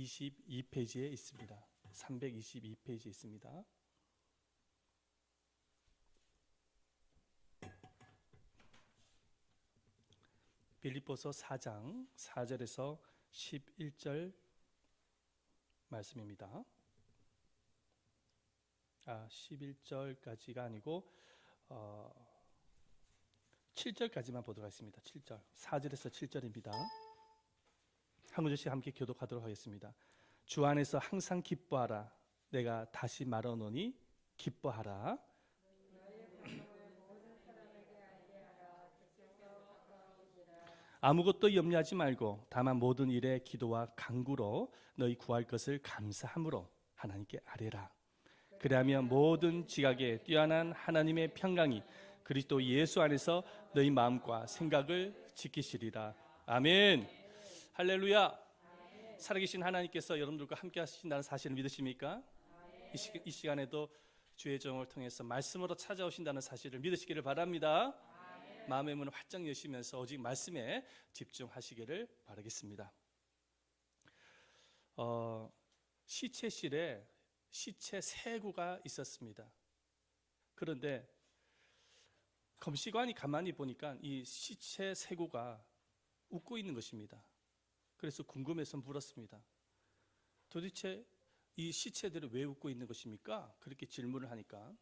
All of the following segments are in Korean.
322페이지에 있습니다. 322페이지에 있습니다. 빌립보서 4장 4절에서 11절 말씀입니다. 11절까지가 아니고 7절까지만 보도록 하겠습니다. 7절, 4절에서 7절입니다. 한 구절씩 함께 교독하도록 하겠습니다. 주 안에서 항상 기뻐하라. 내가 다시 말하노니 기뻐하라. 아무것도 염려하지 말고 다만 모든 일에 기도와 간구로 너희 구할 것을 감사함으로 하나님께 아뢰라. 그리하면 모든 지각에 뛰어난 하나님의 평강이 그리스도 예수 안에서 너희 마음과 생각을 지키시리라. 아멘. 할렐루야. 살아계신 하나님께서 여러분들과 함께 하신다는 사실을 믿으십니까? 이 시간에도 주의 종을 통해서 말씀으로 찾아오신다는 사실을 믿으시기를 바랍니다. 마음의 문을 활짝 여시면서 오직 말씀에 집중하시기를 바라겠습니다. 시체실에 시체 3구가 있었습니다. 그런데 검시관이 가만히 보니까 이 시체 3구가 웃고 있는 것입니다. 그래서 궁금해서 물었습니다. 도대체 이 시체들이 왜 웃고 있는 것입니까? 그렇게 질문을 하니까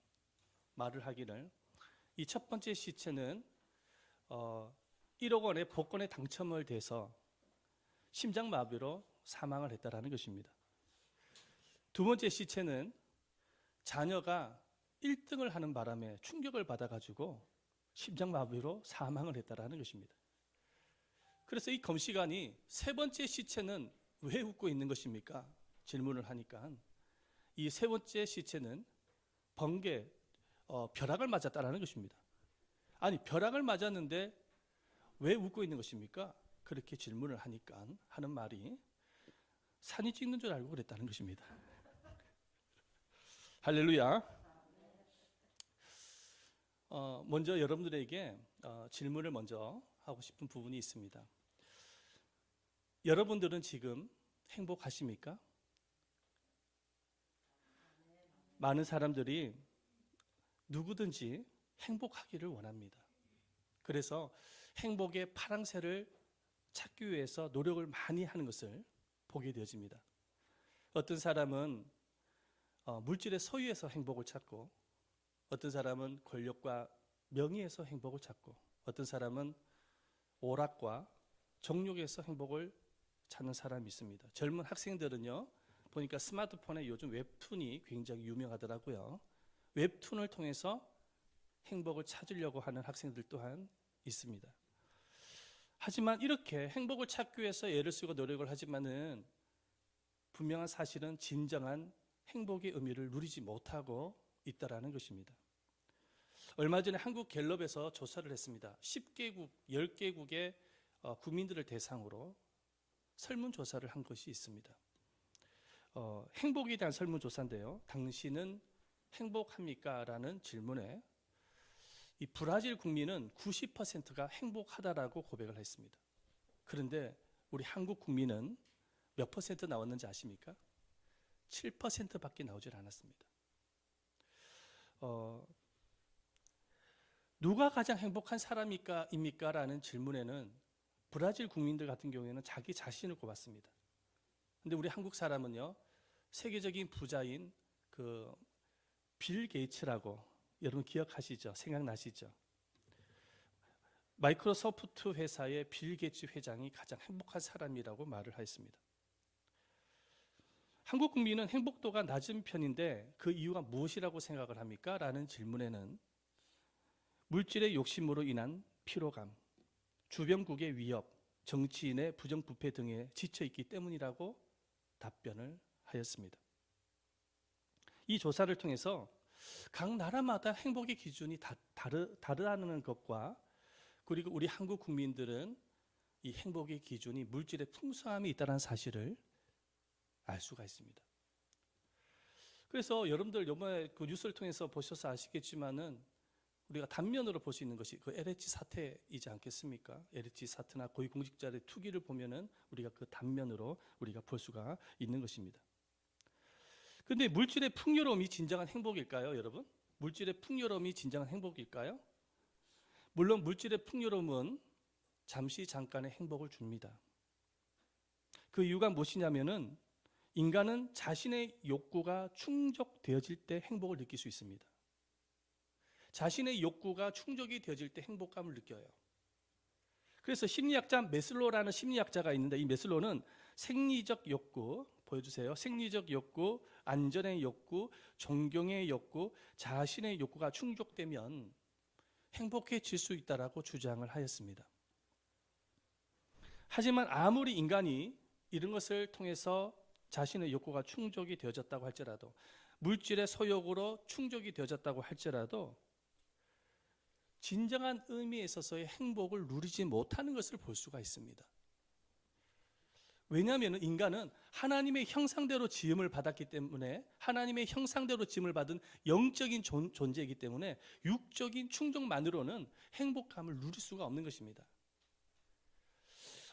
말을 하기를, 이 첫 번째 시체는 1억 원의 복권에 당첨을 돼서 심장마비로 사망을 했다라는 것입니다. 두 번째 시체는 자녀가 1등을 하는 바람에 충격을 받아가지고 심장마비로 사망을 했다라는 것입니다. 그래서 이 검시관이 세 번째 시체는 왜 웃고 있는 것입니까? 질문을 하니까 이 세 번째 시체는 번개, 벼락을 맞았다라는 것입니다. 아니, 벼락을 맞았는데 왜 웃고 있는 것입니까? 그렇게 질문을 하니까 하는 말이 산이 찍는 줄 알고 그랬다는 것입니다. 할렐루야. 먼저 여러분들에게 질문을 먼저 하고 싶은 부분이 있습니다. 여러분들은 지금 행복하십니까? 많은 사람들이 누구든지 행복하기를 원합니다. 그래서 행복의 파랑새를 찾기 위해서 노력을 많이 하는 것을 보게 되어집니다. 어떤 사람은 물질의 소유에서 행복을 찾고, 어떤 사람은 권력과 명예에서 행복을 찾고, 어떤 사람은 오락과 정욕에서 행복을 찾는 사람이 있습니다. 젊은 학생들은요, 보니까 스마트폰에 요즘 웹툰이 굉장히 유명하더라고요. 웹툰을 통해서 행복을 찾으려고 하는 학생들 또한 있습니다. 하지만 이렇게 행복을 찾기 위해서 애를 쓰고 노력을 하지만은 분명한 사실은 진정한 행복의 의미를 누리지 못하고 있다라는 것입니다. 얼마 전에 한국 갤럽에서 조사를 했습니다. 10개국, 10개국의 국민들을 대상으로 설문조사를 한 것이 있습니다. 행복에 대한 설문조사인데요. 당신은 행복합니까? 라는 질문에 이 브라질 국민은 90%가 행복하다라고 고백을 했습니다. 그런데 우리 한국 국민은 몇 퍼센트 나왔는지 아십니까? 7%밖에 나오질 않았습니다. 누가 가장 행복한 사람입니까? 라는 질문에는 브라질 국민들 같은 경우에는 자기 자신을 꼽았습니다. 근데 우리 한국 사람은요, 세계적인 부자인 빌 게이츠라고 여러분 기억하시죠? 생각나시죠? 마이크로소프트 회사의 빌 게이츠 회장이 가장 행복한 사람이라고 말을 하였습니다. 한국 국민은 행복도가 낮은 편인데 그 이유가 무엇이라고 생각을 합니까? 라는 질문에는 물질의 욕심으로 인한 피로감, 주변국의 위협, 정치인의 부정부패 등에 지쳐있기 때문이라고 답변을 하였습니다. 이 조사를 통해서 각 나라마다 행복의 기준이 다르다는 것과, 그리고 우리 한국 국민들은 이 행복의 기준이 물질의 풍성함이 있다는 사실을 알 수가 있습니다. 그래서 여러분들 이번에 그 뉴스를 통해서 보셔서 아시겠지만은 우리가 단면으로 볼 수 있는 것이 그 LH 사태이지 않겠습니까? LH 사태나 고위공직자의 투기를 보면은 우리가 그 단면으로 우리가 볼 수가 있는 것입니다. 근데 물질의 풍요로움이 진정한 행복일까요, 여러분? 물질의 풍요로움이 진정한 행복일까요? 물론 물질의 풍요로움은 잠시 잠깐의 행복을 줍니다. 그 이유가 무엇이냐면은 인간은 자신의 욕구가 충족되어질 때 행복을 느낄 수 있습니다. 자신의 욕구가 충족이 되어질 때 행복감을 느껴요. 그래서 심리학자 메슬로라는 심리학자가 있는데, 이 메슬로는 생리적 욕구, 보여주세요. 생리적 욕구, 안전의 욕구, 존경의 욕구, 자신의 욕구가 충족되면 행복해질 수 있다라고 주장을 하였습니다. 하지만 아무리 인간이 이런 것을 통해서 자신의 욕구가 충족이 되어졌다고 할지라도, 물질의 소욕으로 충족이 되어졌다고 할지라도 진정한 의미에 있어서의 행복을 누리지 못하는 것을 볼 수가 있습니다. 왜냐하면 인간은 하나님의 형상대로 지음을 받았기 때문에, 하나님의 형상대로 지음을 받은 영적인 존재이기 때문에 육적인 충족만으로는 행복감을 누릴 수가 없는 것입니다.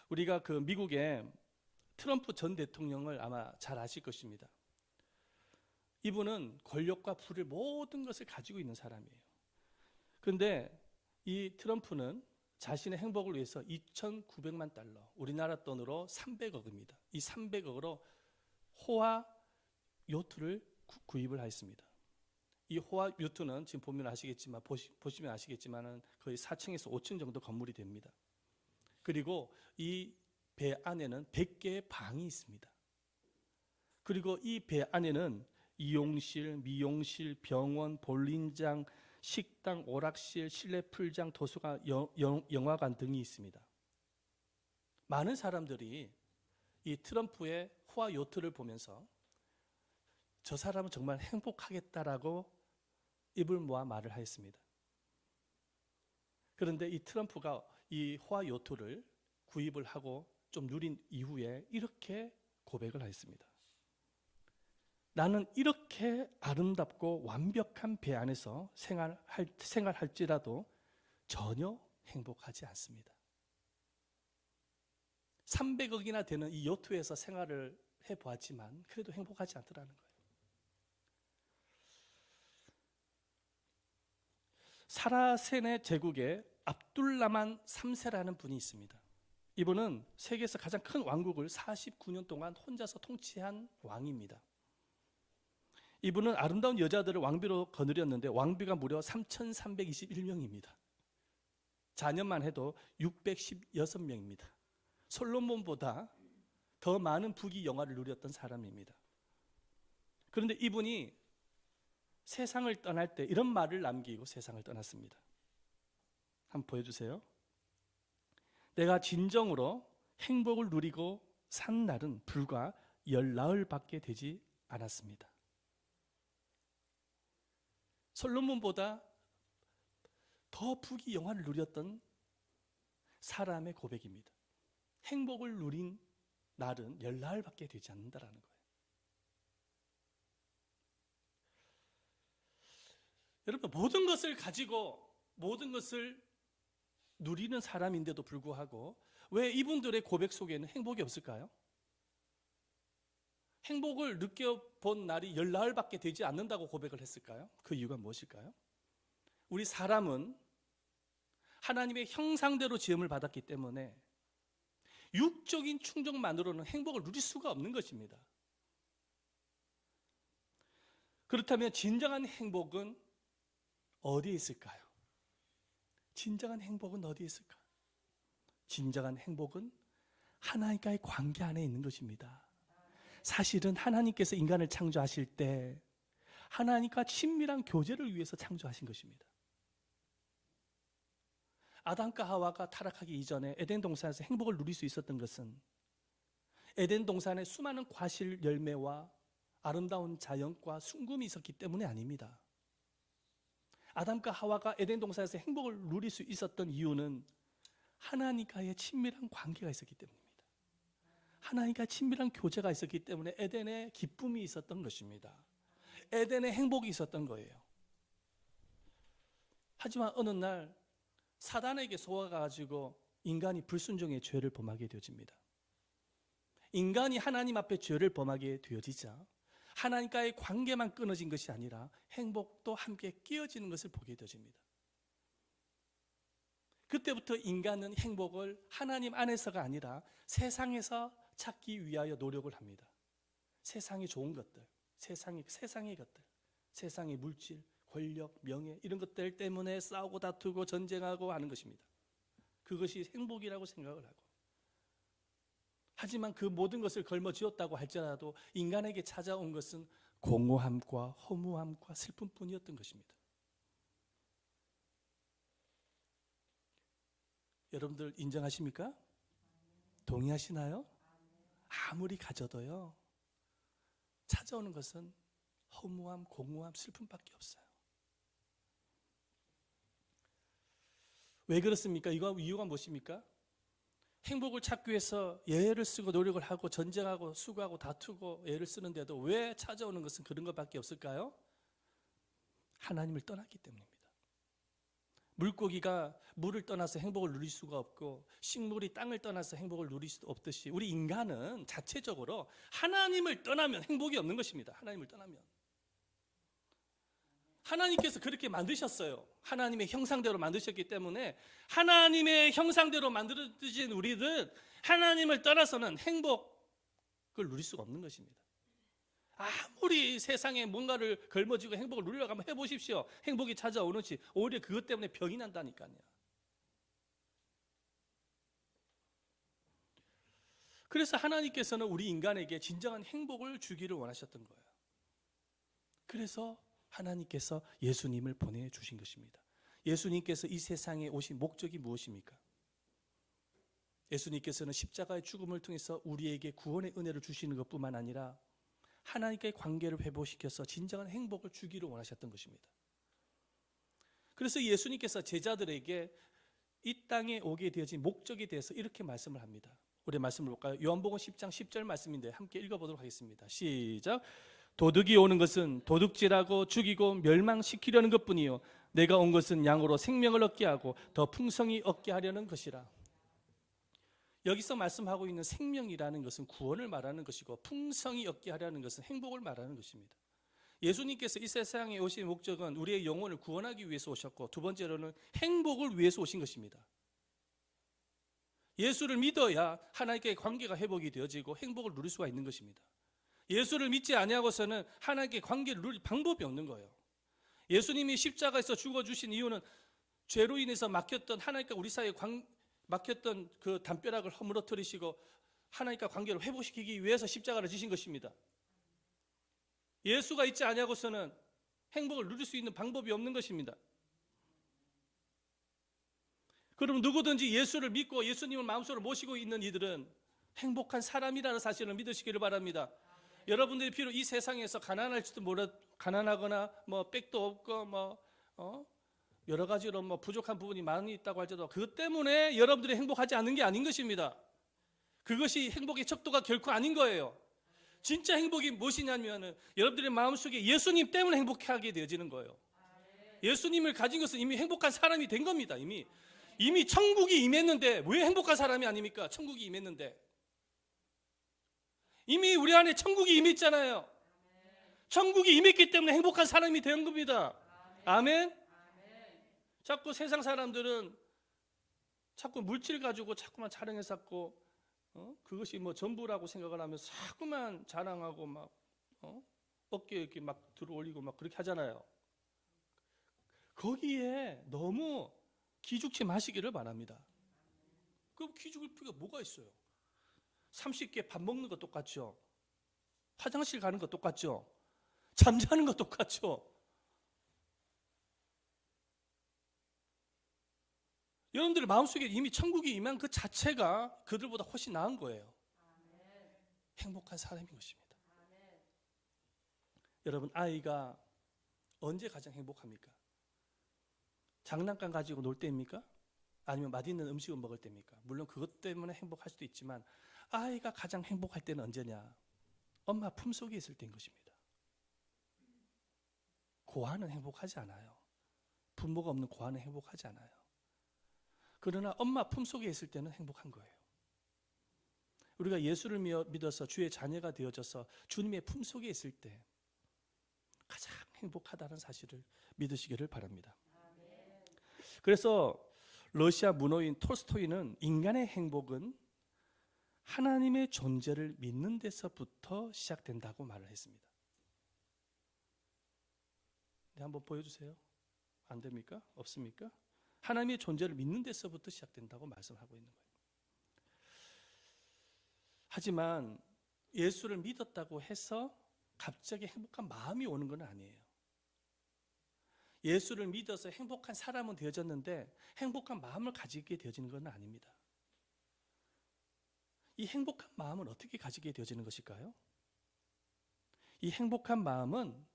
우리가 그 미국의 트럼프 전 대통령을 아마 잘 아실 것입니다. 이분은 권력과 부를 모든 것을 가지고 있는 사람이에요. 그런데 이 트럼프는 자신의 행복을 위해서 2,900만 달러, 우리나라 돈으로 300억입니다. 이 300억으로 호화 요트를 구입을 하였습니다. 이 호화 요트는 지금 보면 아시겠지만, 보시면 아시겠지만은 거의 4층에서 5층 정도 건물이 됩니다. 그리고 이 배 안에는 100개의 방이 있습니다. 그리고 이 배 안에는 이용실, 미용실, 병원, 볼링장, 식당, 오락실, 실내 풀장, 도서관, 영화관 등이 있습니다. 많은 사람들이 이 트럼프의 호화 요트를 보면서 저 사람은 정말 행복하겠다라고 입을 모아 말을 하였습니다. 그런데 이 트럼프가 이 호화 요트를 구입을 하고 좀 누린 이후에 이렇게 고백을 하였습니다. 나는 이렇게 아름답고 완벽한 배 안에서 생활할지라도 전혀 행복하지 않습니다. 300억이나 되는 이 요트에서 생활을 해보았지만 그래도 행복하지 않더라는 거예요. 사라센의 제국에 압둘라만 3세라는 분이 있습니다. 이분은 세계에서 가장 큰 왕국을 49년 동안 혼자서 통치한 왕입니다. 이분은 아름다운 여자들을 왕비로 거느렸는데 왕비가 무려 3,321명입니다. 자녀만 해도 616명입니다. 솔로몬보다 더 많은 부귀 영화를 누렸던 사람입니다. 그런데 이분이 세상을 떠날 때 이런 말을 남기고 세상을 떠났습니다. 한번 보여주세요. 내가 진정으로 행복을 누리고 산 날은 불과 10나흘밖에 되지 않았습니다. 솔로몬보다 더 부귀 영화를 누렸던 사람의 고백입니다. 행복을 누린 날은 10나흘밖에 되지 않는다라는 거예요. 여러분, 모든 것을 가지고 모든 것을 누리는 사람인데도 불구하고 왜 이분들의 고백 속에는 행복이 없을까요? 행복을 느껴본 날이 10나흘밖에 되지 않는다고 고백을 했을까요? 그 이유가 무엇일까요? 우리 사람은 하나님의 형상대로 지음을 받았기 때문에 육적인 충족만으로는 행복을 누릴 수가 없는 것입니다. 그렇다면 진정한 행복은 어디에 있을까요? 진정한 행복은 어디에 있을까? 진정한 행복은 하나님과의 관계 안에 있는 것입니다. 사실은 하나님께서 인간을 창조하실 때 하나님과 친밀한 교제를 위해서 창조하신 것입니다. 아담과 하와가 타락하기 이전에 에덴 동산에서 행복을 누릴 수 있었던 것은 에덴 동산에 수많은 과실 열매와 아름다운 자연과 순금이 있었기 때문에 아닙니다. 아담과 하와가 에덴 동산에서 행복을 누릴 수 있었던 이유는 하나님과의 친밀한 관계가 있었기 때문입니다. 하나님과 친밀한 교제가 있었기 때문에 에덴에 기쁨이 있었던 것입니다. 에덴에 행복이 있었던 거예요. 하지만 어느 날 사단에게 속아가지고 인간이 불순종의 죄를 범하게 되어집니다. 인간이 하나님 앞에 죄를 범하게 되어지자 하나님과의 관계만 끊어진 것이 아니라 행복도 함께 끼어지는 것을 보게 되어집니다. 그때부터 인간은 행복을 하나님 안에서가 아니라 세상에서 찾기 위하여 노력을 합니다. 세상의 좋은 것들, 세상의 것들, 세상의 물질, 권력, 명예 이런 것들 때문에 싸우고 다투고 전쟁하고 하는 것입니다. 그것이 행복이라고 생각을 하고, 하지만 그 모든 것을 걸머쥐었다고 할지라도 인간에게 찾아온 것은 공허함과 허무함과 슬픔뿐이었던 것입니다. 여러분들 인정하십니까? 동의하시나요? 아무리 가져도요, 찾아오는 것은 허무함, 공허함, 슬픔밖에 없어요. 왜 그렇습니까? 이유가 무엇입니까? 행복을 찾기 위해서 애를 쓰고 노력을 하고 전쟁하고 수고하고 다투고 애를 쓰는데도 왜 찾아오는 것은 그런 것밖에 없을까요? 하나님을 떠났기 때문입니다. 물고기가 물을 떠나서 행복을 누릴 수가 없고 식물이 땅을 떠나서 행복을 누릴 수도 없듯이 우리 인간은 자체적으로 하나님을 떠나면 행복이 없는 것입니다. 하나님을 떠나면. 하나님께서 그렇게 만드셨어요. 하나님의 형상대로 만드셨기 때문에 하나님의 형상대로 만들어진 우리들은 하나님을 떠나서는 행복을 누릴 수가 없는 것입니다. 아무리 세상에 뭔가를 걸머쥐고 행복을 누리려고 한번 해보십시오. 행복이 찾아오는지 오히려 그것 때문에 병이 난다니까요. 그래서 하나님께서는 우리 인간에게 진정한 행복을 주기를 원하셨던 거예요. 그래서 하나님께서 예수님을 보내주신 것입니다. 예수님께서 이 세상에 오신 목적이 무엇입니까? 예수님께서는 십자가의 죽음을 통해서 우리에게 구원의 은혜를 주시는 것뿐만 아니라 하나님과의 관계를 회복시켜서 진정한 행복을 주기를 원하셨던 것입니다. 그래서 예수님께서 제자들에게 이 땅에 오게 되어진 목적에 대해서 이렇게 말씀을 합니다. 우리 말씀을 볼까요? 요한복음 10장 10절 말씀인데 함께 읽어보도록 하겠습니다. 시작. 도둑이 오는 것은 도둑질하고 죽이고 멸망시키려는 것뿐이요 내가 온 것은 양으로 생명을 얻게 하고 더 풍성히 얻게 하려는 것이라. 여기서 말씀하고 있는 생명이라는 것은 구원을 말하는 것이고 풍성히 얻게 하려는 것은 행복을 말하는 것입니다. 예수님께서 이 세상에 오신 목적은 우리의 영혼을 구원하기 위해서 오셨고 두 번째로는 행복을 위해서 오신 것입니다. 예수를 믿어야 하나님과의 관계가 회복이 되어지고 행복을 누릴 수가 있는 것입니다. 예수를 믿지 아니하고서는 하나님께 관계를 누릴 방법이 없는 거예요. 예수님이 십자가에서 죽어주신 이유는 죄로 인해서 막혔던 하나님과 우리 사이에 막혔던 그 담벼락을 허물어뜨리시고 하나님과 관계를 회복시키기 위해서 십자가를 지신 것입니다. 예수가 있지 아니하고서는 행복을 누릴 수 있는 방법이 없는 것입니다. 그럼 누구든지 예수를 믿고 예수님을 마음속으로 모시고 있는 이들은 행복한 사람이라는 사실을 믿으시기를 바랍니다. 여러분들이 비록 이 세상에서 가난할지도 가난하거나 뭐 백도 없고 여러 가지로 부족한 부분이 많이 있다고 할지라도 그것 때문에 여러분들이 행복하지 않은 게 아닌 것입니다. 그것이 행복의 척도가 결코 아닌 거예요. 진짜 행복이 무엇이냐면 여러분들의 마음속에 예수님 때문에 행복하게 되어지는 거예요. 예수님을 가진 것은 이미 행복한 사람이 된 겁니다. 이미 천국이 임했는데 왜 행복한 사람이 아닙니까? 천국이 임했는데 이미 우리 안에 천국이 임했잖아요. 천국이 임했기 때문에 행복한 사람이 된 겁니다. 아멘. 자꾸 세상 사람들은 자꾸 물질 가지고 자꾸만 자랑해 쌓고 그것이 전부라고 생각을 하면서 자꾸만 자랑하고 어깨에 이렇게 막 들어 올리고 막 그렇게 하잖아요. 거기에 너무 기죽지 마시기를 바랍니다. 그럼 기죽을 필요가 뭐가 있어요? 30개 밥 먹는 거 똑같죠? 화장실 가는 거 똑같죠? 잠자는 거 똑같죠? 여러분들 마음속에 이미 천국이 임한 그 자체가 그들보다 훨씬 나은 거예요. 행복한 사람인 것입니다. 여러분, 아이가 언제 가장 행복합니까? 장난감 가지고 놀 때입니까? 아니면 맛있는 음식을 먹을 때입니까? 물론 그것 때문에 행복할 수도 있지만 아이가 가장 행복할 때는 언제냐? 엄마 품속에 있을 때인 것입니다. 고아는 행복하지 않아요. 부모가 없는 고아는 행복하지 않아요. 그러나 엄마 품속에 있을 때는 행복한 거예요. 우리가 예수를 믿어서 주의 자녀가 되어져서 주님의 품속에 있을 때 가장 행복하다는 사실을 믿으시기를 바랍니다. 그래서 러시아 문호인 톨스토이는 인간의 행복은 하나님의 존재를 믿는 데서부터 시작된다고 말을 했습니다. 네, 한번 보여주세요. 안 됩니까? 없습니까? 하나님의 존재를 믿는 데서부터 시작된다고 말씀하고 있는 거예요. 하지만 예수를 믿었다고 해서 갑자기 행복한 마음이 오는 건 아니에요. 예수를 믿어서 행복한 사람은 되어졌는데 행복한 마음을 가지게 되어지는 건 아닙니다. 이 행복한 마음은 어떻게 가지게 되어지는 것일까요? 이 행복한 마음은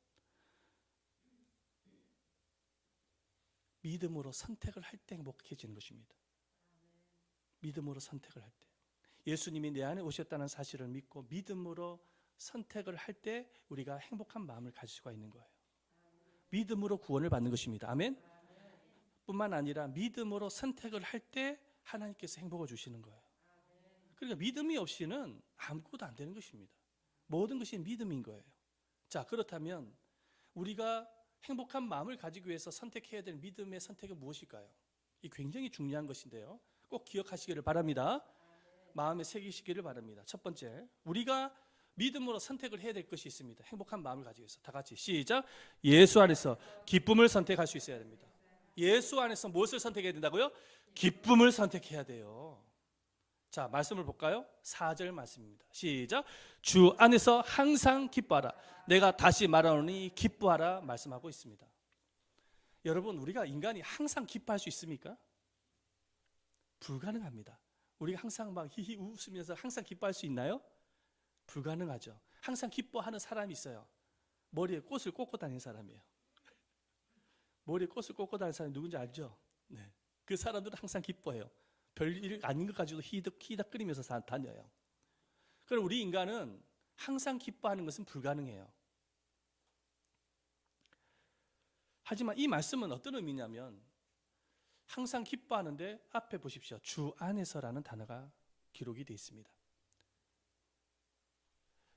믿음으로 선택을 할 때 행복해지는 것입니다. 믿음으로 선택을 할 때. 예수님이 내 안에 오셨다는 사실을 믿고 믿음으로 선택을 할 때 우리가 행복한 마음을 가질 수가 있는 거예요. 믿음으로 구원을 받는 것입니다. 아멘? 뿐만 아니라 믿음으로 선택을 할 때 하나님께서 행복을 주시는 거예요. 그러니까 믿음이 없이는 아무것도 안 되는 것입니다. 모든 것이 믿음인 거예요. 자, 그렇다면 우리가 행복한 마음을 가지기 위해서 선택해야 될 믿음의 선택은 무엇일까요? 이 굉장히 중요한 것인데요. 꼭 기억하시기를 바랍니다. 마음에 새기시기를 바랍니다. 첫 번째, 우리가 믿음으로 선택을 해야 될 것이 있습니다. 행복한 마음을 가지기 위해서. 다 같이 시작. 예수 안에서 기쁨을 선택할 수 있어야 됩니다. 예수 안에서 무엇을 선택해야 된다고요? 기쁨을 선택해야 돼요. 자, 말씀을 볼까요? 4절 말씀입니다. 시작. 주 안에서 항상 기뻐하라. 내가 다시 말하노니 기뻐하라 말씀하고 있습니다. 여러분, 우리가 인간이 항상 기뻐할 수 있습니까? 불가능합니다. 우리가 항상 막 히히 웃으면서 항상 기뻐할 수 있나요? 불가능하죠. 항상 기뻐하는 사람이 있어요. 머리에 꽃을 꽂고 다니는 사람이에요. 머리에 꽃을 꽂고 다니는 사람이 누군지 알죠? 네. 그 사람들은 항상 기뻐해요. 별일 아닌 것 가지고도 히덕히덕거리면서 다녀요. 그럼 우리 인간은 항상 기뻐하는 것은 불가능해요. 하지만 이 말씀은 어떤 의미냐면 항상 기뻐하는데 앞에 보십시오. 주 안에서라는 단어가 기록이 되어 있습니다.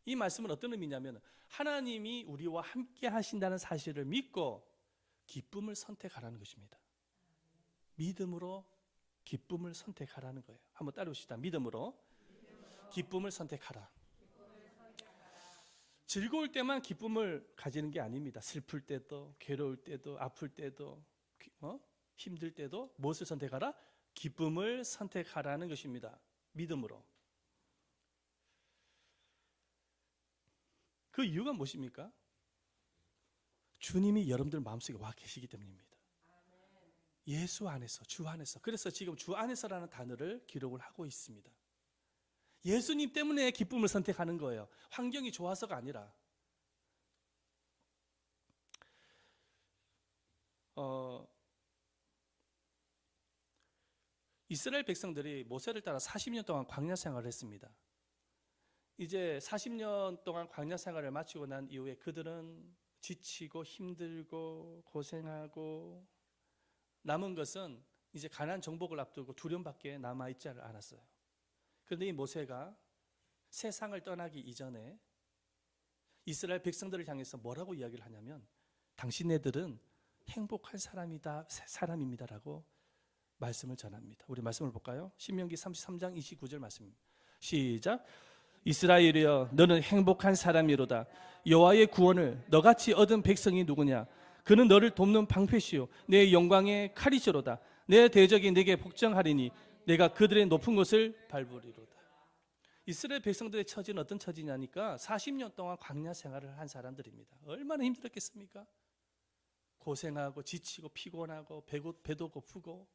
이 말씀은 어떤 의미냐면 하나님이 우리와 함께 하신다는 사실을 믿고 기쁨을 선택하라는 것입니다. 믿음으로 기쁨을 선택하라는 거예요. 한번 따라오시다. 믿음으로 기쁨을 선택하라. 즐거울 때만 기쁨을 가지는 게 아닙니다. 슬플 때도, 괴로울 때도, 아플 때도, 힘들 때도 무엇을 선택하라? 기쁨을 선택하라는 것입니다. 믿음으로. 그 이유가 무엇입니까? 주님이 여러분들 마음속에 와 계시기 때문입니다. 예수 안에서, 주 안에서. 그래서 지금 주 안에서라는 단어를 기록을 하고 있습니다. 예수님 때문에 기쁨을 선택하는 거예요. 환경이 좋아서가 아니라. 이스라엘 백성들이 모세를 따라 40년 동안 광야 생활을 했습니다. 이제 40년 동안 광야 생활을 마치고 난 이후에 그들은 지치고 힘들고 고생하고 남은 것은 이제 가나안 정복을 앞두고 두려움밖에 남아있지 않았어요. 그런데 이 모세가 세상을 떠나기 이전에 이스라엘 백성들을 향해서 뭐라고 이야기를 하냐면 당신네들은 행복한 사람입니다라고 말씀을 전합니다. 우리 말씀을 볼까요? 신명기 33장 29절 말씀입니다. 시작. 이스라엘이여 너는 행복한 사람이로다. 여호와의 구원을 너같이 얻은 백성이 누구냐? 그는 너를 돕는 방패시요 내 영광의 칼이시로다. 내 대적이 내게 복종하리니 내가 그들의 높은 곳을 밟으리로다. 이스라엘 백성들의 처지는 어떤 처지냐니까 40년 동안 광야 생활을 한 사람들입니다. 얼마나 힘들었겠습니까? 고생하고 지치고 피곤하고 배도 고프고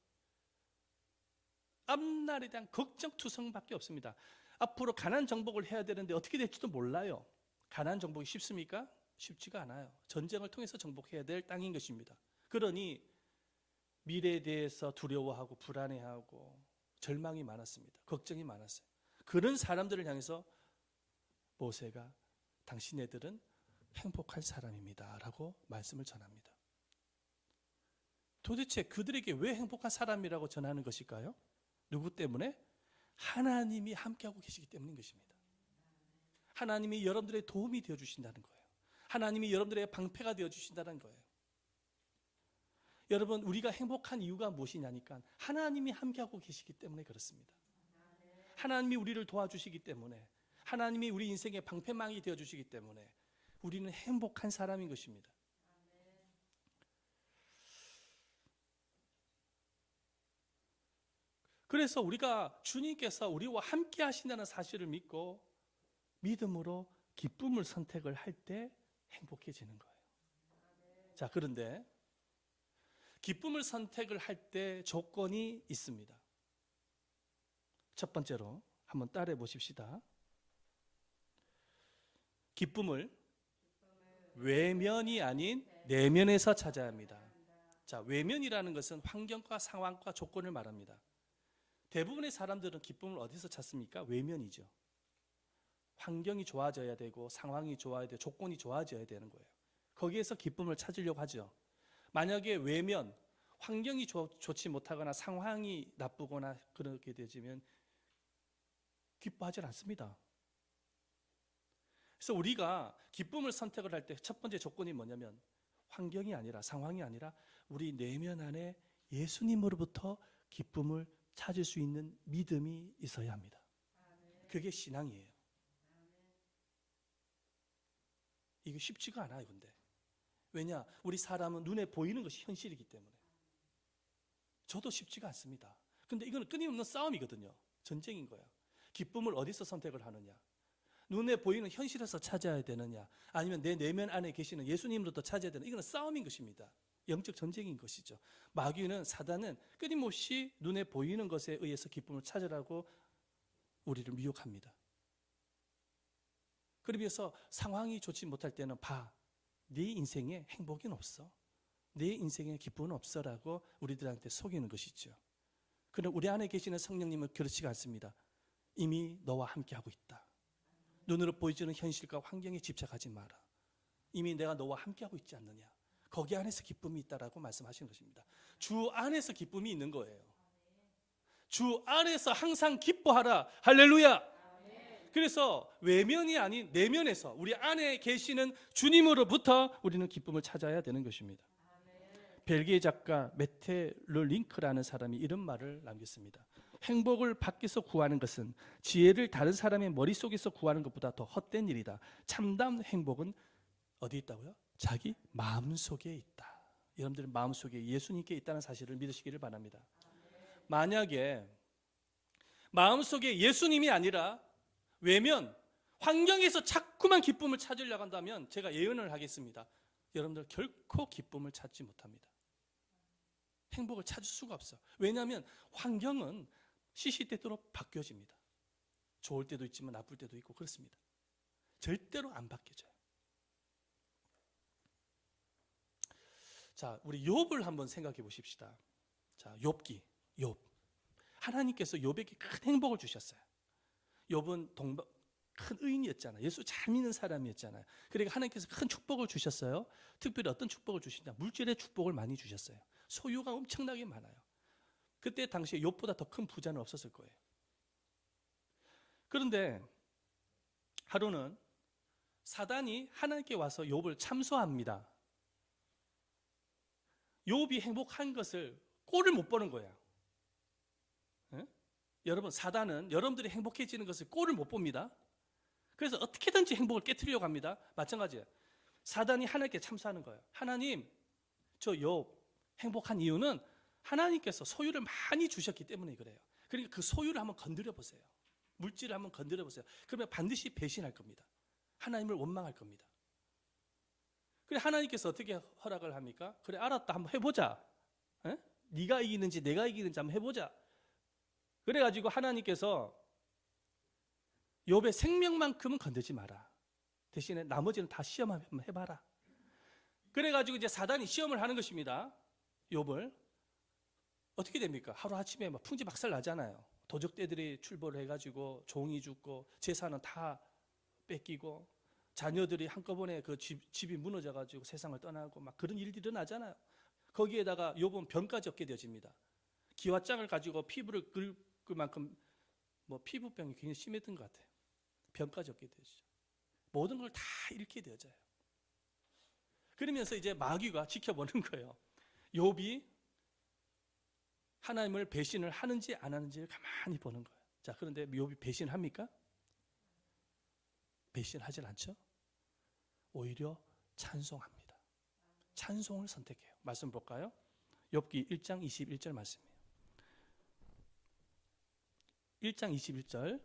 앞날에 대한 걱정투성밖에 없습니다. 앞으로 가나안 정복을 해야 되는데 어떻게 될지도 몰라요. 가나안 정복이 쉽습니까? 쉽지가 않아요. 전쟁을 통해서 정복해야 될 땅인 것입니다. 그러니 미래에 대해서 두려워하고 불안해하고 절망이 많았습니다. 걱정이 많았어요. 그런 사람들을 향해서 모세가 당신네들은 행복한 사람입니다 라고 말씀을 전합니다. 도대체 그들에게 왜 행복한 사람이라고 전하는 것일까요? 누구 때문에? 하나님이 함께하고 계시기 때문인 것입니다. 하나님이 여러분들의 도움이 되어주신다는 거예요. 하나님이 여러분들의 방패가 되어주신다는 거예요. 여러분, 우리가 행복한 이유가 무엇이냐니까 하나님이 함께하고 계시기 때문에 그렇습니다. 하나님이 우리를 도와주시기 때문에, 하나님이 우리 인생의 방패망이 되어주시기 때문에 우리는 행복한 사람인 것입니다. 그래서 우리가 주님께서 우리와 함께 하신다는 사실을 믿고 믿음으로 기쁨을 선택을 할 때 행복해지는 거예요. 자, 그런데 기쁨을 선택을 할 때 조건이 있습니다. 첫 번째로 한번 따라해 보십시다. 기쁨을 외면이 아닌 내면에서 찾아야 합니다. 자, 외면이라는 것은 환경과 상황과 조건을 말합니다. 대부분의 사람들은 기쁨을 어디서 찾습니까? 외면이죠. 환경이 좋아져야 되고 상황이 좋아야 되고 조건이 좋아져야 되는 거예요. 거기에서 기쁨을 찾으려고 하죠. 만약에 외면, 환경이 좋지 못하거나 상황이 나쁘거나 그렇게 되면 기뻐하지 않습니다. 그래서 우리가 기쁨을 선택을 할 때 첫 번째 조건이 뭐냐면 환경이 아니라 상황이 아니라 우리 내면 안에 예수님으로부터 기쁨을 찾을 수 있는 믿음이 있어야 합니다. 그게 신앙이에요. 이거 쉽지가 않아요. 근데 왜냐? 우리 사람은 눈에 보이는 것이 현실이기 때문에. 저도 쉽지가 않습니다. 근데 이거는 끊임없는 싸움이거든요. 전쟁인 거야. 기쁨을 어디서 선택을 하느냐? 눈에 보이는 현실에서 찾아야 되느냐? 아니면 내 내면 안에 계시는 예수님으로부터 찾아야 되느냐? 이거는 싸움인 것입니다. 영적 전쟁인 것이죠. 마귀는, 사단은 끊임없이 눈에 보이는 것에 의해서 기쁨을 찾으라고 우리를 미혹합니다. 그러면서 상황이 좋지 못할 때는 네 인생에 행복은 없어. 내 인생에 기쁨은 없어라고 우리들한테 속이는 것이죠. 그럼 우리 안에 계시는 성령님은 그렇지가 않습니다. 이미 너와 함께하고 있다. 눈으로 보이지는 현실과 환경에 집착하지 마라. 이미 내가 너와 함께하고 있지 않느냐. 거기 안에서 기쁨이 있다라고 말씀하시는 것입니다. 주 안에서 기쁨이 있는 거예요. 주 안에서 항상 기뻐하라. 할렐루야. 그래서 외면이 아닌 내면에서 우리 안에 계시는 주님으로부터 우리는 기쁨을 찾아야 되는 것입니다. 벨기에 작가 메테 르링크라는 사람이 이런 말을 남겼습니다. 행복을 밖에서 구하는 것은 지혜를 다른 사람의 머릿속에서 구하는 것보다 더 헛된 일이다. 참담 행복은 어디 있다고요? 자기 마음속에 있다. 여러분들 마음속에 예수님께 있다는 사실을 믿으시기를 바랍니다. 만약에 마음속에 예수님이 아니라 외면, 환경에서 자꾸만 기쁨을 찾으려고 한다면 제가 예언을 하겠습니다. 여러분들 결코 기쁨을 찾지 못합니다. 행복을 찾을 수가 없어. 왜냐하면 환경은 시시때때로 바뀌어집니다. 좋을 때도 있지만 나쁠 때도 있고 그렇습니다. 절대로 안 바뀌어져요. 자, 우리 욥을 한번 생각해 보십시다. 자, 욥기, 욥. 하나님께서 욥에게 큰 행복을 주셨어요. 욥은 큰 의인이었잖아요. 예수 잘 믿는 사람이었잖아요. 그러니까 하나님께서 큰 축복을 주셨어요. 특별히 어떤 축복을 주시냐? 물질의 축복을 많이 주셨어요. 소유가 엄청나게 많아요. 그때 당시에 욥보다 더 큰 부자는 없었을 거예요. 그런데 하루는 사단이 하나님께 와서 욥을 참소합니다. 욥이 행복한 것을 꼴을 못 보는 거예요. 여러분, 사단은 여러분들이 행복해지는 것을 꼴을 못 봅니다. 그래서 어떻게든지 행복을 깨트리려고 합니다. 마찬가지예요. 사단이 하나님께 참소하는 거예요. 하나님, 저 욥 행복한 이유는 하나님께서 소유를 많이 주셨기 때문에 그래요. 그러니까 그 소유를 한번 건드려 보세요. 물질을 한번 건드려 보세요. 그러면 반드시 배신할 겁니다. 하나님을 원망할 겁니다. 그래, 하나님께서 어떻게 허락을 합니까? 그래, 알았다, 한번 해보자. 네가 이기는지 내가 이기는지 한번 해보자. 그래가지고 하나님께서 욥의 생명만큼은 건들지 마라. 대신에 나머지는 다 시험 한번 해봐라. 그래가지고 이제 사단이 시험을 하는 것입니다. 욥을. 어떻게 됩니까? 하루아침에 막 풍지박살 나잖아요. 도적떼들이 출몰을 해가지고 종이 죽고 재산은 다 뺏기고 자녀들이 한꺼번에 그 집이 무너져가지고 세상을 떠나고 막 그런 일들이 일어나잖아요. 거기에다가 욥은 병까지 얻게 되어집니다. 기와장을 가지고 피부를 긁을 만큼 피부병이 굉장히 심했던 것 같아요. 병까지 얻게 되어지죠. 모든 걸 다 잃게 되어져요. 그러면서 이제 마귀가 지켜보는 거예요. 욥이 하나님을 배신을 하는지 안 하는지를 가만히 보는 거예요. 자, 그런데 욥이 배신합니까? 배신하진 않죠. 오히려 찬송합니다. 찬송을 선택해요. 말씀 볼까요? 욥기 1장 21절 말씀이에요. 1장 21절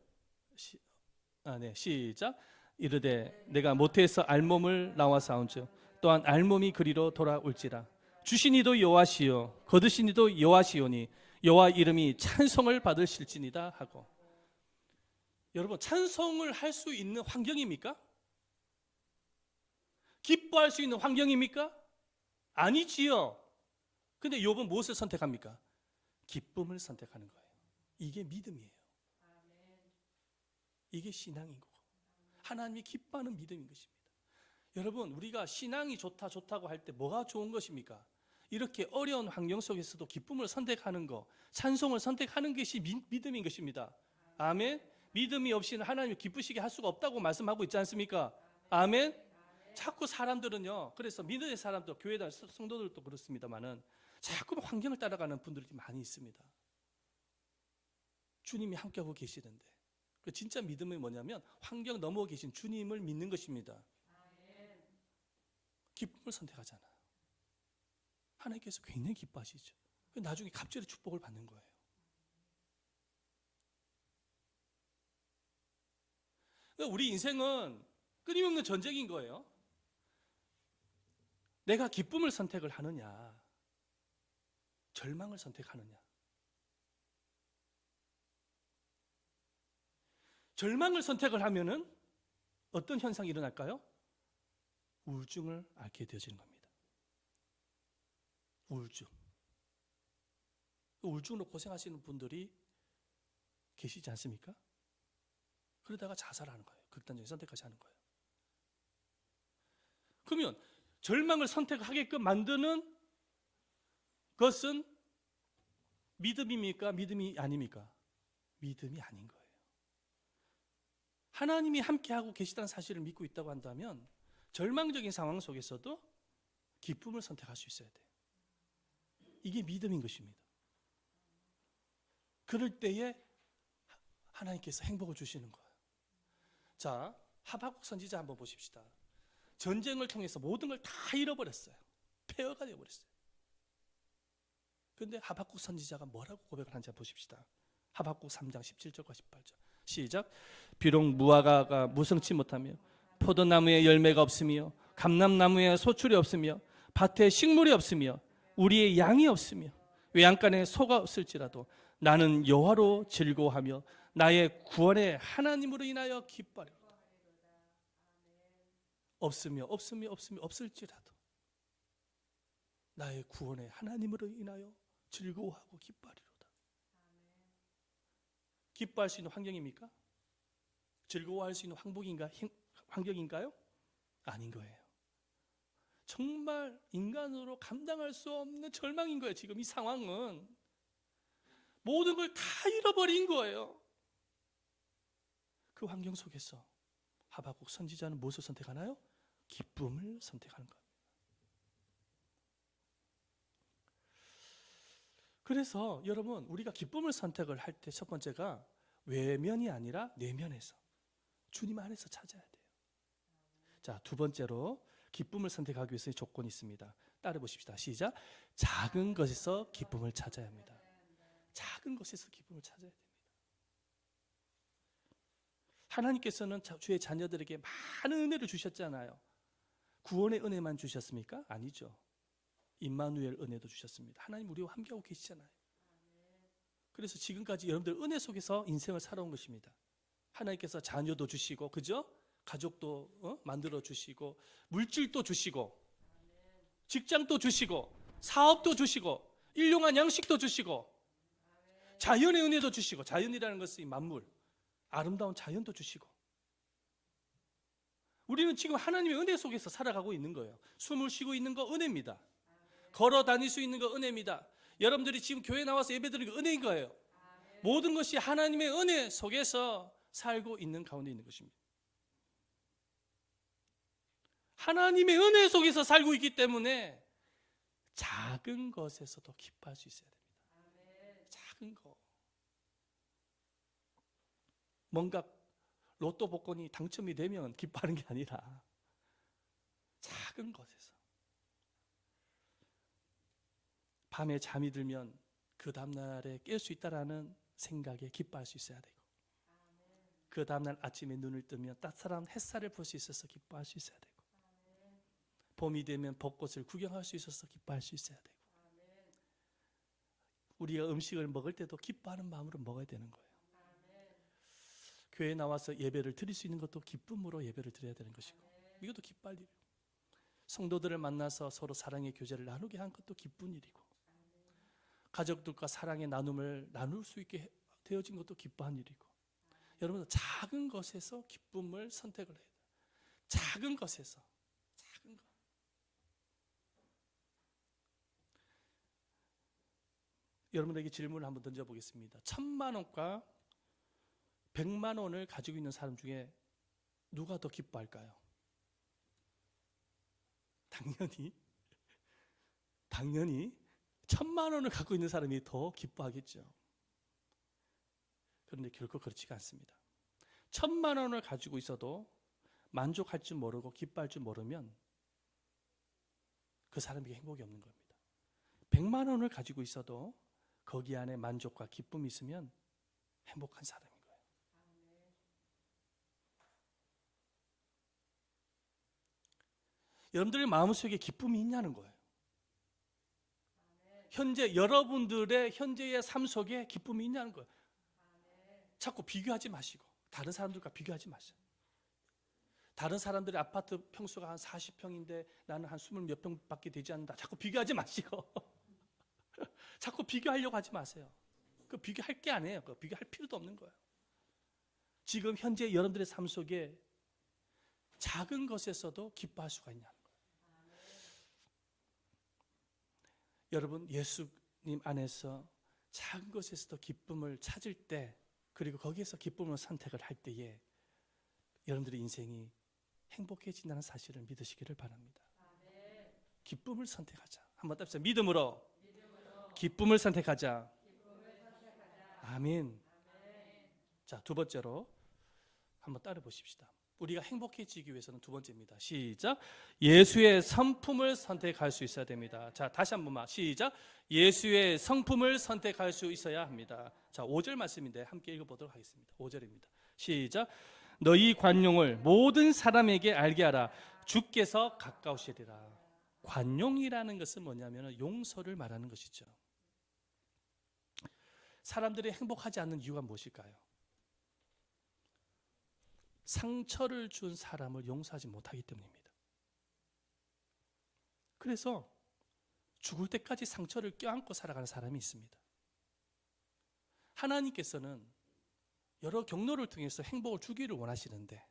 시작. 이르되 내가 모태에서 알몸을 나와 싸운즉 또한 알몸이 그리로 돌아올지라. 주신 이도 여호와시요 거두신 이도 여호와시오니 여호와 이름이 찬송을 받으실지니라 하고. 여러분, 찬송을 할 수 있는 환경입니까? 기뻐할 수 있는 환경입니까? 아니지요. 근데 욥은 무엇을 선택합니까? 기쁨을 선택하는 거예요. 이게 믿음이에요. 이게 신앙인 거고, 하나님이 기뻐하는 믿음인 것입니다. 여러분, 우리가 신앙이 좋다고 할 때 뭐가 좋은 것입니까? 이렇게 어려운 환경 속에서도 기쁨을 선택하는 것, 찬송을 선택하는 것이 믿음인 것입니다. 아멘. 믿음이 없이는 하나님을 기쁘시게 할 수가 없다고 말씀하고 있지 않습니까? 아멘. 자꾸 사람들은요, 그래서 믿음의 사람들, 교회 성도들도 그렇습니다만은 자꾸 환경을 따라가는 분들이 많이 있습니다. 주님이 함께하고 계시는데, 진짜 믿음이 뭐냐면 환경 넘어 계신 주님을 믿는 것입니다. 기쁨을 선택하잖아요. 하나님께서 굉장히 기뻐하시죠. 나중에 갑절의 축복을 받는 거예요. 우리 인생은 끊임없는 전쟁인 거예요. 내가 기쁨을 선택을 하느냐, 절망을 선택하느냐. 절망을 선택을 하면은 어떤 현상이 일어날까요? 우울증을 앓게 되어지는 겁니다. 우울증으로 고생하시는 분들이 계시지 않습니까? 그러다가 자살하는 거예요. 극단적인 선택까지 하는 거예요. 그러면 절망을 선택하게끔 만드는 것은 믿음입니까? 믿음이 아닙니까? 믿음이 아닌 거예요. 하나님이 함께하고 계시다는 사실을 믿고 있다고 한다면 절망적인 상황 속에서도 기쁨을 선택할 수 있어야 돼요. 이게 믿음인 것입니다. 그럴 때에 하나님께서 행복을 주시는 거예요. 자, 하박국 선지자 한번 보십시다. 전쟁을 통해서 모든 걸 다 잃어버렸어요. 폐허가 되어버렸어요. 그런데 하박국 선지자가 뭐라고 고백을 하는지 보십시다. 하박국 3장 17절과 18절 시작. 비록 무화과가 무성치 못하며 포도나무에 열매가 없으며 감람나무에 소출이 없으며 밭에 식물이 없으며 우리의 양이 없으며 외양간에 소가 없을지라도 나는 여호와로 즐거워하며 나의 구원의 하나님으로 인하여 기뻐하리로다. 없을지라도 나의 구원의 하나님으로 인하여 즐거워하고 기뻐하리로다. 기뻐할 수 있는 환경입니까? 즐거워할 수 있는 환경인가요? 아닌 거예요. 정말 인간으로 감당할 수 없는 절망인 거예요. 지금 이 상황은 모든 걸 다 잃어버린 거예요. 그 환경 속에서 하박국 선지자는 무엇을 선택하나요? 기쁨을 선택하는 겁니다. 그래서 여러분, 우리가 기쁨을 선택을 할 때 첫 번째가 외면이 아니라 내면에서, 주님 안에서 찾아야 돼요. 자, 두 번째로 기쁨을 선택하기 위해서의 조건이 있습니다. 따라 보십시다. 시작. 작은 것에서 기쁨을 찾아야 합니다. 작은 것에서 기쁨을 찾아야 됩니다. 하나님께서는 주의 자녀들에게 많은 은혜를 주셨잖아요. 구원의 은혜만 주셨습니까? 아니죠. 임마누엘 은혜도 주셨습니다. 하나님 우리와 함께하고 계시잖아요. 그래서 지금까지 여러분들 은혜 속에서 인생을 살아온 것입니다. 하나님께서 자녀도 주시고, 그죠? 가족도 만들어 주시고, 물질도 주시고, 직장도 주시고, 사업도 주시고, 일용할 양식도 주시고, 자연의 은혜도 주시고. 자연이라는 것은 이 만물, 아름다운 자연도 주시고. 우리는 지금 하나님의 은혜 속에서 살아가고 있는 거예요. 숨을 쉬고 있는 거 은혜입니다. 걸어 다닐 수 있는 거 은혜입니다. 여러분들이 지금 교회 나와서 예배드리는 거 은혜인 거예요. 모든 것이 하나님의 은혜 속에서 살고 있는 가운데 있는 것입니다. 하나님의 은혜 속에서 살고 있기 때문에 작은 것에서도 기뻐할 수 있어야 됩니다. 작은 거. 뭔가 로또 복권이 당첨이 되면 기뻐하는 게 아니라 작은 것에서. 밤에 잠이 들면 그 다음날에 깰 수 있다라는 생각에 기뻐할 수 있어야 되고, 그 다음날 아침에 눈을 뜨면 따뜻한 햇살을 볼 수 있어서 기뻐할 수 있어야 되고, 봄이 되면 벚꽃을 구경할 수 있어서 기뻐할 수 있어야 되고, 우리가 음식을 먹을 때도 기뻐하는 마음으로 먹어야 되는 거예요. 교회에 나와서 예배를 드릴 수 있는 것도 기쁨으로 예배를 드려야 되는 것이고, 이것도 기뻐할 일이고, 성도들을 만나서 서로 사랑의 교제를 나누게 한 것도 기쁜 일이고, 가족들과 사랑의 나눔을 나눌 수 있게 되어진 것도 기뻐한 일이고, 여러분 작은 것에서 기쁨을 선택을 해야 돼요. 작은 것에서. 작은 것. 여러분에게 질문을 한번 던져보겠습니다. 1,000만 원과 100만 원을 가지고 있는 사람 중에 누가 더 기뻐할까요? 당연히 1,000만 원을 갖고 있는 사람이 더 기뻐하겠죠. 그런데 결코 그렇지가 않습니다. 1,000만 원을 가지고 있어도 만족할 줄 모르고 기뻐할 줄 모르면 그 사람에게 행복이 없는 겁니다. 100만 원을 가지고 있어도 거기 안에 만족과 기쁨이 있으면 행복한 사람인 거예요. 여러분들의 마음속에 기쁨이 있냐는 거예요. 현재 여러분들의 현재의 삶 속에 기쁨이 있냐는 거예요. 자꾸 비교하지 마시고, 다른 사람들과 비교하지 마세요. 다른 사람들의 아파트 평수가 한 40평인데 나는 한 20 몇 평밖에 되지 않는다. 자꾸 비교하지 마시고 자꾸 비교하려고 하지 마세요. 그 비교할 게 아니에요. 그 비교할 필요도 없는 거예요. 지금 현재 여러분들의 삶 속에 작은 것에서도 기뻐할 수가 있냐는 거예요. 여러분, 예수님 안에서 작은 것에서도 기쁨을 찾을 때, 그리고 거기에서 기쁨을 선택을 할 때에 여러분들의 인생이 행복해진다는 사실을 믿으시기를 바랍니다. 기쁨을 선택하자. 한번 따라서 믿음으로 기쁨을 선택하자. 아멘. 자, 두 번째로 한번 따라 보십시다. 우리가 행복해지기 위해서는 두 번째입니다. 시작. 예수의 성품을 선택할 수 있어야 됩니다. 자, 다시 한 번만. 시작. 예수의 성품을 선택할 수 있어야 합니다. 자, 5절 말씀인데 함께 읽어보도록 하겠습니다. 5절입니다. 시작. 너희 관용을 모든 사람에게 알게 하라. 주께서 가까우시리라. 관용이라는 것은 뭐냐면 용서를 말하는 것이죠. 사람들이 행복하지 않는 이유가 무엇일까요? 상처를 준 사람을 용서하지 못하기 때문입니다. 그래서 죽을 때까지 상처를 껴안고 살아가는 사람이 있습니다. 하나님께서는 여러 경로를 통해서 행복을 주기를 원하시는데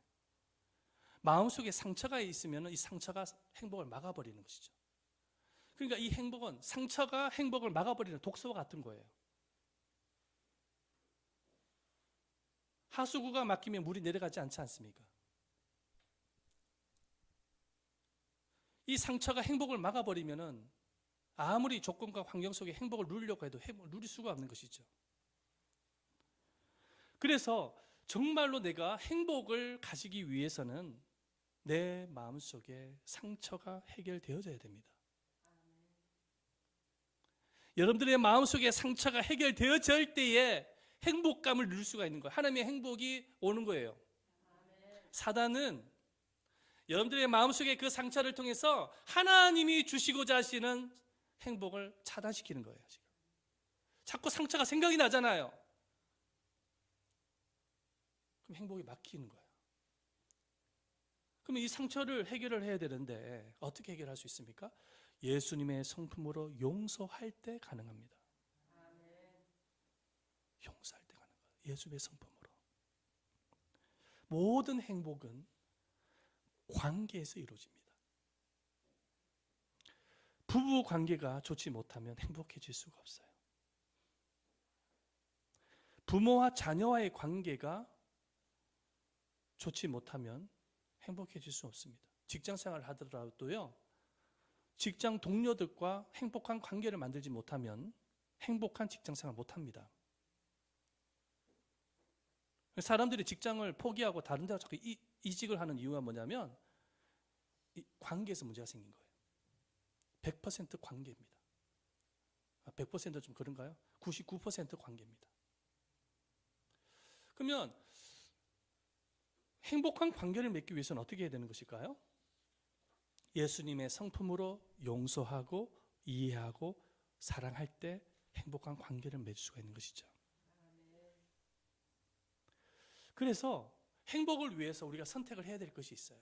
마음속에 상처가 있으면 이 상처가 행복을 막아버리는 것이죠. 그러니까 이 행복은 상처가 행복을 막아버리는 독소와 같은 거예요. 하수구가 막히면 물이 내려가지 않지 않습니까? 이 상처가 행복을 막아버리면은 아무리 조건과 환경 속에 행복을 누리려고 해도 행복을 누릴 수가 없는 것이죠. 그래서 정말로 내가 행복을 가지기 위해서는 내 마음속에 상처가 해결되어져야 됩니다. 여러분들의 마음속에 상처가 해결되어질 때에 행복감을 누릴 수가 있는 거예요. 하나님의 행복이 오는 거예요. 사단은 여러분들의 마음속에 그 상처를 통해서 하나님이 주시고자 하시는 행복을 차단시키는 거예요. 지금. 자꾸 상처가 생각이 나잖아요. 그럼 행복이 막히는 거예요. 그럼 이 상처를 해결을 해야 되는데 어떻게 해결할 수 있습니까? 예수님의 성품으로 용서할 때 가능합니다. 용서할 때 가는 거예요. 예수의 성품으로. 모든 행복은 관계에서 이루어집니다. 부부 관계가 좋지 못하면 행복해질 수가 없어요. 부모와 자녀와의 관계가 좋지 못하면 행복해질 수 없습니다. 직장 생활을 하더라도요, 직장 동료들과 행복한 관계를 만들지 못하면 행복한 직장 생활 못합니다. 사람들이 직장을 포기하고 다른 데로 자꾸 이직을 하는 이유가 뭐냐면 이 관계에서 문제가 생긴 거예요. 100% 관계입니다. 100%는 좀 그런가요? 99% 관계입니다. 그러면 행복한 관계를 맺기 위해서는 어떻게 해야 되는 것일까요? 예수님의 성품으로 용서하고 이해하고 사랑할 때 행복한 관계를 맺을 수가 있는 것이죠. 그래서 행복을 위해서 우리가 선택을 해야 될 것이 있어요.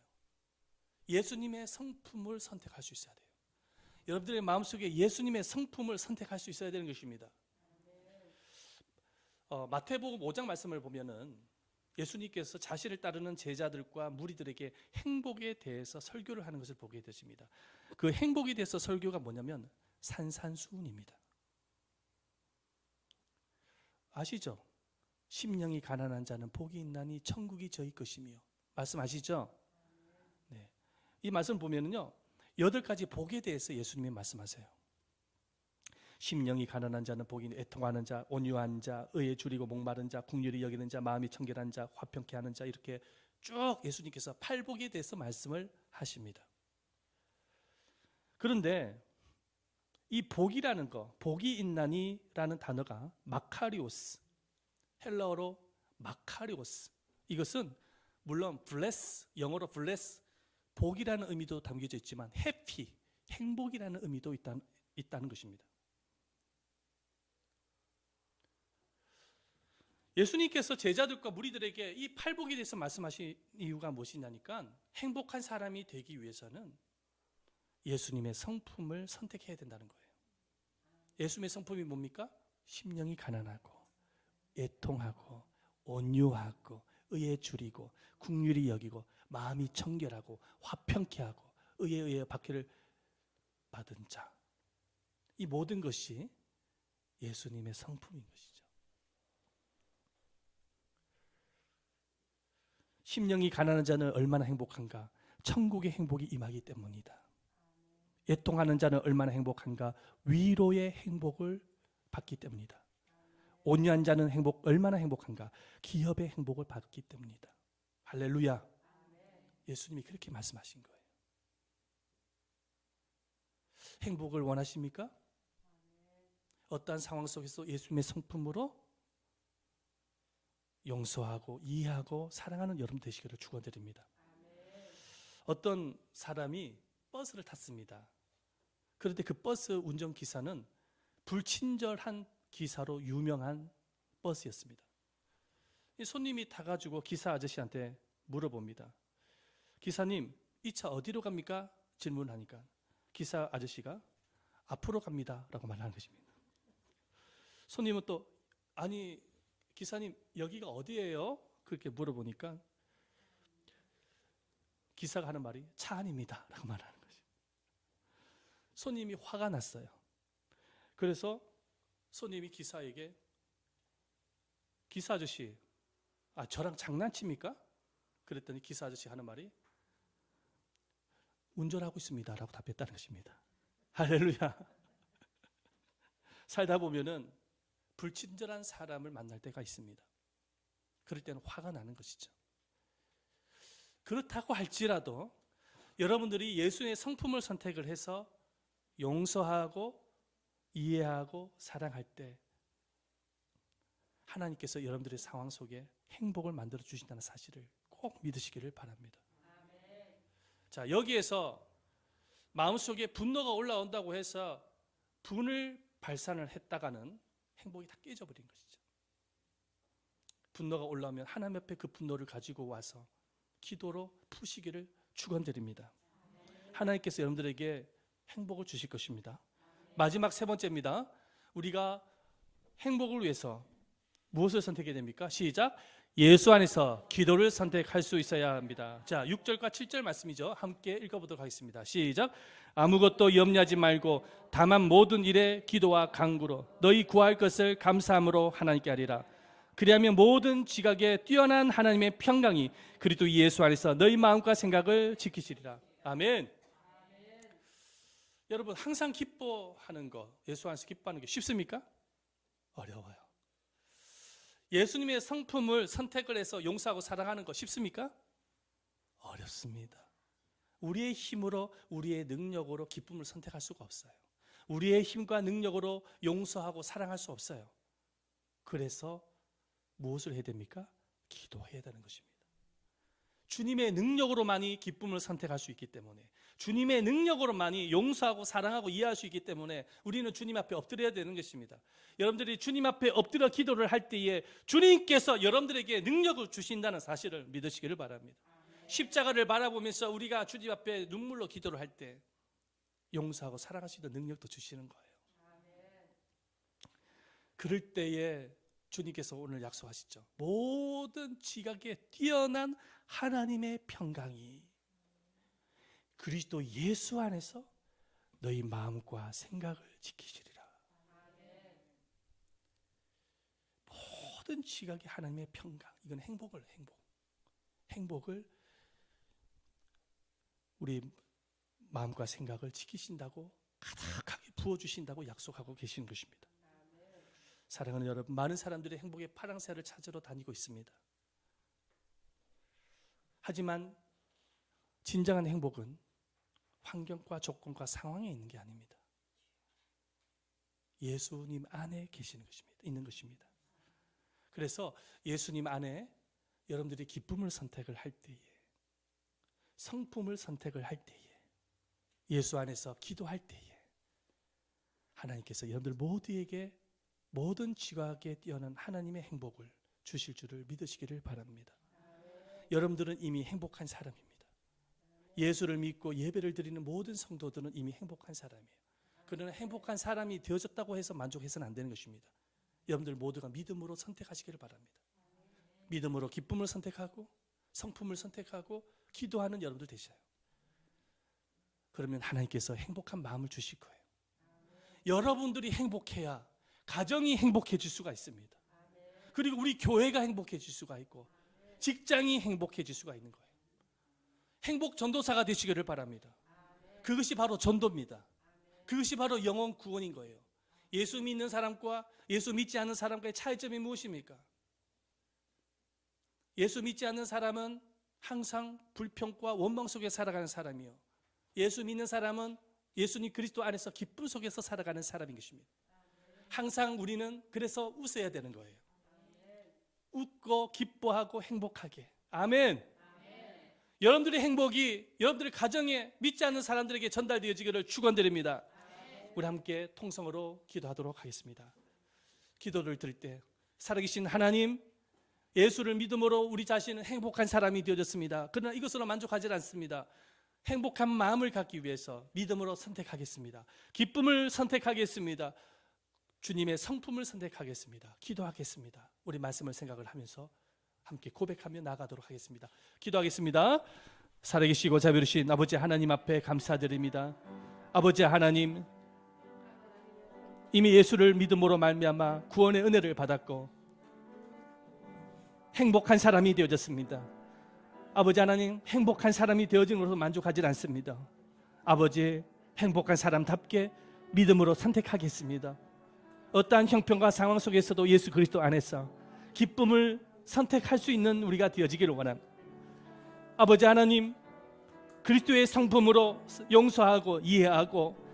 예수님의 성품을 선택할 수 있어야 돼요. 여러분들의 마음속에 예수님의 성품을 선택할 수 있어야 되는 것입니다. 마태복음 5장 말씀을 보면은 예수님께서 자신을 따르는 제자들과 무리들에게 행복에 대해서 설교를 하는 것을 보게 되십니다. 그 행복에 대해서 설교가 뭐냐면 산산수훈입니다. 아시죠? 심령이 가난한 자는 복이 있나니 천국이 저희 것이며, 말씀 아시죠? 네. 이 말씀 보면은요, 8가지 복에 대해서 예수님이 말씀하세요. 심령이 가난한 자는 복이 있나니, 애통하는 자, 온유한 자, 의에 줄이고 목마른 자, 긍휼히 여기는 자, 마음이 청결한 자, 화평케 하는 자, 이렇게 쭉 예수님께서 8복에 대해서 말씀을 하십니다. 그런데 이 복이라는 거, 복이 있나니라는 단어가 마카리오스, 헬라어로 마카리오스, 이것은 물론 bless, 영어로 bless, 복이라는 의미도 담겨져 있지만 happy, 행복이라는 의미도 있다는 것입니다. 예수님께서 제자들과 무리들에게 이 8복에 대해서 말씀하신 이유가 무엇이냐니까, 행복한 사람이 되기 위해서는 예수님의 성품을 선택해야 된다는 거예요. 예수님의 성품이 뭡니까? 심령이 가난하고 애통하고 온유하고 의에 줄이고 긍휼히 여기고 마음이 청결하고 화평케 하고 의에 의해 박해를 받은 자, 이 모든 것이 예수님의 성품인 것이죠. 심령이 가난한 자는 얼마나 행복한가? 천국의 행복이 임하기 때문이다. 애통하는 자는 얼마나 행복한가? 위로의 행복을 받기 때문이다. 온유한 자는 얼마나 행복한가? 기업의 행복을 받기 때문이다. 할렐루야. 예수님이 그렇게 말씀하신 거예요. 행복을 원하십니까? 어떠한 상황 속에서 예수님의 성품으로 용서하고 이해하고 사랑하는 여러분 되시기를 축원드립니다. 어떤 사람이 버스를 탔습니다. 그런데 그 버스 운전기사는 불친절한 기사로 유명한 버스였습니다. 이 손님이 타가지고 기사 아저씨한테 물어봅니다. 기사님, 이 차 어디로 갑니까? 질문하니까 기사 아저씨가 앞으로 갑니다 라고 말하는 것입니다. 손님은 또 아니 기사님 여기가 어디예요? 그렇게 물어보니까 기사가 하는 말이 차 안입니다 라고 말하는 거죠. 손님이 화가 났어요. 그래서 손님이 기사에게 기사 아저씨, 저랑 장난칩니까? 그랬더니 기사 아저씨 하는 말이 운전하고 있습니다 라고 답했다는 것입니다. 할렐루야. 살다 보면은 불친절한 사람을 만날 때가 있습니다. 그럴 때는 화가 나는 것이죠. 그렇다고 할지라도 여러분들이 예수의 성품을 선택을 해서 용서하고 이해하고 사랑할 때 하나님께서 여러분들의 상황 속에 행복을 만들어 주신다는 사실을 꼭 믿으시기를 바랍니다. 자, 여기에서 마음속에 분노가 올라온다고 해서 분을 발산을 했다가는 행복이 다 깨져버린 것이죠. 분노가 올라오면 하나님 앞에 그 분노를 가지고 와서 기도로 푸시기를 축원드립니다. 하나님께서 여러분들에게 행복을 주실 것입니다. 마지막 세 번째입니다. 우리가 행복을 위해서 무엇을 선택해야 됩니까? 시작. 예수 안에서 기도를 선택할 수 있어야 합니다. 자, 6절과 7절 말씀이죠. 함께 읽어보도록 하겠습니다. 시작. 아무것도 염려하지 말고 다만 모든 일에 기도와 간구로 너희 구할 것을 감사함으로 하나님께 하리라. 그리하면 모든 지각에 뛰어난 하나님의 평강이 그리스도 예수 안에서 너희 마음과 생각을 지키시리라. 아멘. 여러분, 항상 기뻐하는 거, 예수 안에서 기뻐하는 게 쉽습니까? 어려워요. 예수님의 성품을 선택을 해서 용서하고 사랑하는 거 쉽습니까? 어렵습니다. 우리의 힘으로, 우리의 능력으로 기쁨을 선택할 수가 없어요. 우리의 힘과 능력으로 용서하고 사랑할 수 없어요. 그래서 무엇을 해야 됩니까? 기도해야 되는 것입니다. 주님의 능력으로만이 기쁨을 선택할 수 있기 때문에, 주님의 능력으로만이 용서하고 사랑하고 이해할 수 있기 때문에 우리는 주님 앞에 엎드려야 되는 것입니다. 여러분들이 주님 앞에 엎드려 기도를 할 때에 주님께서 여러분들에게 능력을 주신다는 사실을 믿으시기를 바랍니다. 십자가를 바라보면서 우리가 주님 앞에 눈물로 기도를 할 때 용서하고 사랑할 수 있는 능력도 주시는 거예요. 그럴 때에 주님께서 오늘 약속하시죠. 모든 지각에 뛰어난 하나님의 평강이 그리스도 예수 안에서 너희 마음과 생각을 지키시리라. 모든 지각에 하나님의 평강, 이건 행복을 우리 마음과 생각을 지키신다고, 가득하게 부어주신다고 약속하고 계시는 것입니다. 사랑하는 여러분, 많은 사람들이 행복의 파랑새를 찾으러 다니고 있습니다. 하지만 진정한 행복은 환경과 조건과 상황에 있는 게 아닙니다. 예수님 안에 계시는 것입니다. 있는 것입니다. 그래서 예수님 안에 여러분들이 기쁨을 선택을 할 때에, 성품을 선택을 할 때에, 예수 안에서 기도할 때에 하나님께서 여러분들 모두에게 모든 지각에 뛰어난 하나님의 행복을 주실 줄을 믿으시기를 바랍니다. 여러분들은 이미 행복한 사람입니다. 예수를 믿고 예배를 드리는 모든 성도들은 이미 행복한 사람이에요. 그러나 행복한 사람이 되어졌다고 해서 만족해서는 안 되는 것입니다. 여러분들 모두가 믿음으로 선택하시기를 바랍니다. 믿음으로 기쁨을 선택하고 성품을 선택하고 기도하는 여러분들 되셔요. 그러면 하나님께서 행복한 마음을 주실 거예요. 여러분들이 행복해야 가정이 행복해질 수가 있습니다. 그리고 우리 교회가 행복해질 수가 있고 직장이 행복해질 수가 있는 거예요. 행복 전도사가 되시기를 바랍니다. 그것이 바로 전도입니다. 그것이 바로 영혼 구원인 거예요. 예수 믿는 사람과 예수 믿지 않는 사람과의 차이점이 무엇입니까? 예수 믿지 않는 사람은 항상 불평과 원망 속에 살아가는 사람이요, 예수 믿는 사람은 예수님 그리스도 안에서 기쁨 속에서 살아가는 사람인 것입니다. 항상 우리는 그래서 웃어야 되는 거예요. 웃고 기뻐하고 행복하게. 아멘. 여러분들의 행복이 여러분들의 가정에 믿지 않는 사람들에게 전달되어지기를 축원드립니다. 우리 함께 통성으로 기도하도록 하겠습니다. 기도를 드릴 때, 살아계신 하나님, 예수를 믿음으로 우리 자신은 행복한 사람이 되어졌습니다. 그러나 이것으로 만족하지 않습니다. 행복한 마음을 갖기 위해서 믿음으로 선택하겠습니다. 기쁨을 선택하겠습니다. 주님의 성품을 선택하겠습니다. 기도하겠습니다. 우리 말씀을 생각을 하면서 함께 고백하며 나가도록 하겠습니다. 기도하겠습니다. 살아계시고 자비로우신 아버지 하나님 앞에 감사드립니다. 아버지 하나님, 이미 예수를 믿음으로 말미암아 구원의 은혜를 받았고 행복한 사람이 되어졌습니다. 아버지 하나님, 행복한 사람이 되어진 것으로 만족하지 않습니다. 아버지, 행복한 사람답게 믿음으로 선택하겠습니다. 어떠한 형편과 상황 속에서도 예수 그리스도 안에서 기쁨을 선택할 수 있는 우리가 되어지기를 원합니다. 아버지 하나님, 그리스도의 성품으로 용서하고 이해하고